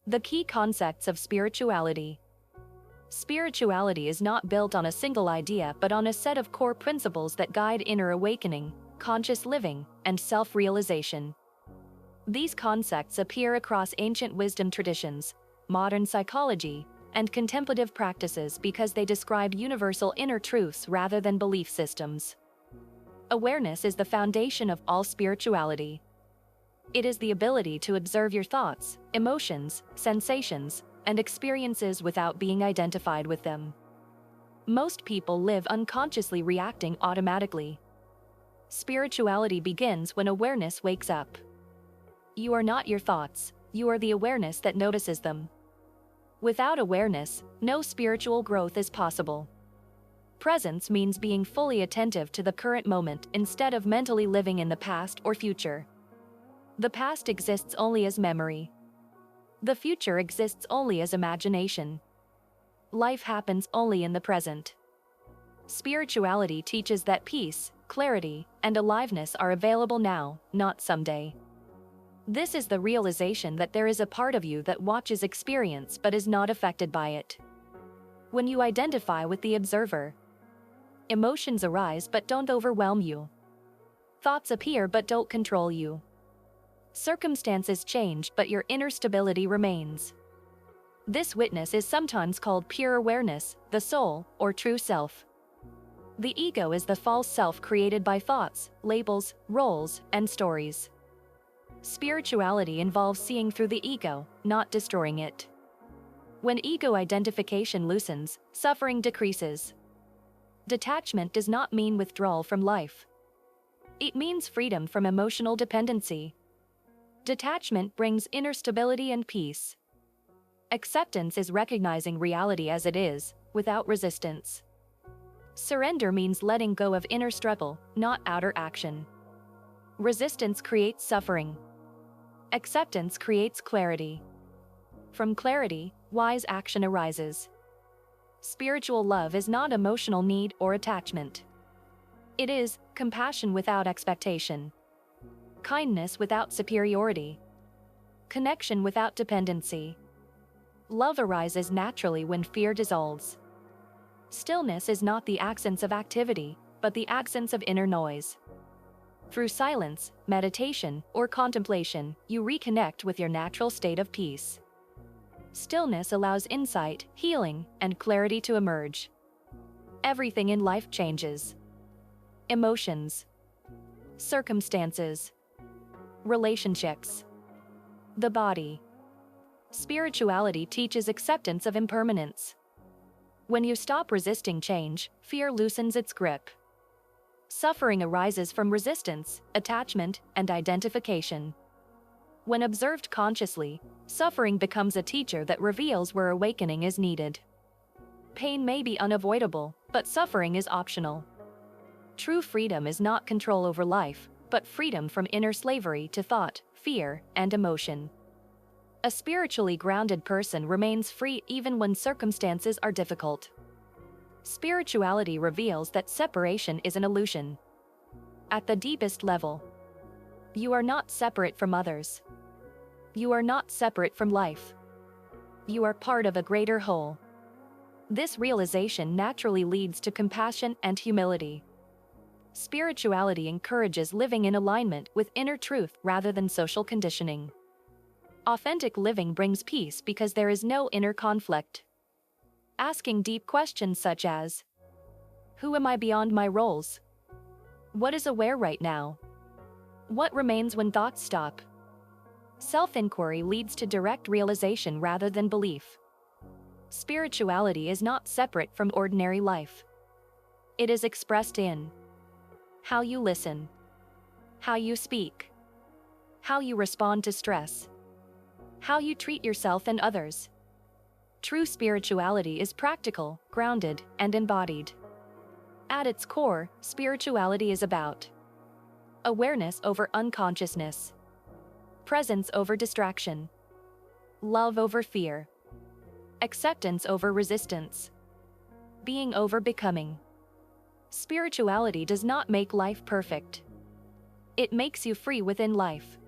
The key concepts of spirituality. Spirituality is not built on a single idea but on a set of core principles that guide inner awakening, conscious living, and self-realization. These concepts appear across ancient wisdom traditions, modern psychology, and contemplative practices because they describe universal inner truths rather than belief systems. Awareness is the foundation of all spirituality. It is the ability to observe your thoughts, emotions, sensations, and experiences without being identified with them. Most people live unconsciously reacting automatically. Spirituality begins when awareness wakes up. You are not your thoughts, you are the awareness that notices them. Without awareness, no spiritual growth is possible. Presence means being fully attentive to the current moment instead of mentally living in the past or future. The past exists only as memory. The future exists only as imagination. Life happens only in the present. Spirituality teaches that peace, clarity, and aliveness are available now, not someday. This is the realization that there is a part of you that watches experience but is not affected by it. When you identify with the observer, emotions arise but don't overwhelm you. Thoughts appear but don't control you. Circumstances change but your inner stability remains. This witness is sometimes called pure awareness, the soul, or true self. The ego is the false self created by thoughts, labels, roles, and stories. Spirituality involves seeing through the ego, not destroying it. When ego identification loosens, suffering decreases. Detachment does not mean withdrawal from life. It means freedom from emotional dependency. Detachment brings inner stability and peace. Acceptance is recognizing reality as it is, without resistance. Surrender means letting go of inner struggle, not outer action. Resistance creates suffering. Acceptance creates clarity. From clarity, wise action arises. Spiritual love is not emotional need or attachment. It is compassion without expectation. Kindness without superiority. Connection without dependency. Love arises naturally when fear dissolves. Stillness is not the absence of activity, but the absence of inner noise. Through silence, meditation, or contemplation, you reconnect with your natural state of peace. Stillness allows insight, healing, and clarity to emerge. Everything in life changes. Emotions. Circumstances. Relationships. The body. Spirituality teaches acceptance of impermanence. When you stop resisting change, fear loosens its grip. Suffering arises from resistance, attachment, and identification. When observed consciously, suffering becomes a teacher that reveals where awakening is needed. Pain may be unavoidable, but suffering is optional. True freedom is not control over life, but freedom from inner slavery to thought, fear, and emotion. A spiritually grounded person remains free even when circumstances are difficult. Spirituality reveals that separation is an illusion. At the deepest level, you are not separate from others. You are not separate from life. You are part of a greater whole. This realization naturally leads to compassion and humility. Spirituality encourages living in alignment with inner truth rather than social conditioning. Authentic living brings peace because there is no inner conflict. Asking deep questions such as, who am I beyond my roles? What is aware right now? What remains when thoughts stop? Self-inquiry leads to direct realization rather than belief. Spirituality is not separate from ordinary life. It is expressed in how you listen, how you speak, how you respond to stress, how you treat yourself and others. True spirituality is practical, grounded, and embodied. At its core, spirituality is about awareness over unconsciousness, presence over distraction, love over fear, acceptance over resistance, being over becoming. Spirituality does not make life perfect. It makes you free within life.